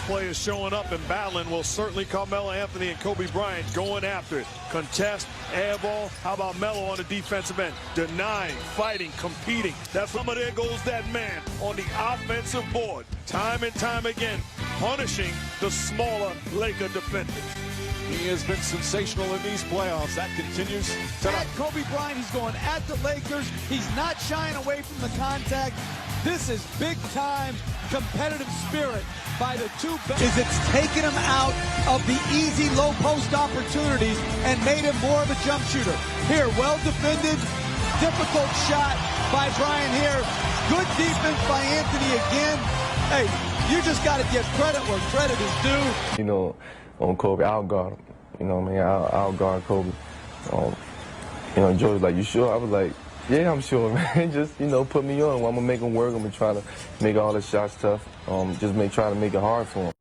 players showing up and battling. Well, certainly Carmelo Anthony and Kobe Bryant going after it. Contest, air ball. How about Melo on the defensive end? Denying, fighting, competing. That's there goes that man on the offensive board. Time and time again, punishing the smaller Laker defenders. He has been sensational in these playoffs. That continues tonight. At Kobe Bryant, he's going at the Lakers. He's not shying away from the contact. This is big-time competitive spirit by the two best. It's taken him out of the easy low-post opportunities and made him more of a jump shooter. Here, well-defended, difficult shot by Bryant here. Good defense by Anthony again. Hey, you just got to give credit where credit is due. You know, on Kobe, I'll guard him. You know what I mean? I'll guard Kobe. You know, Joe was like, you sure? I was like, yeah, I'm sure, man. Just, you know, put me on. I'm going to make him work. I'm going to try to make all the shots tough. Try to make it hard for him.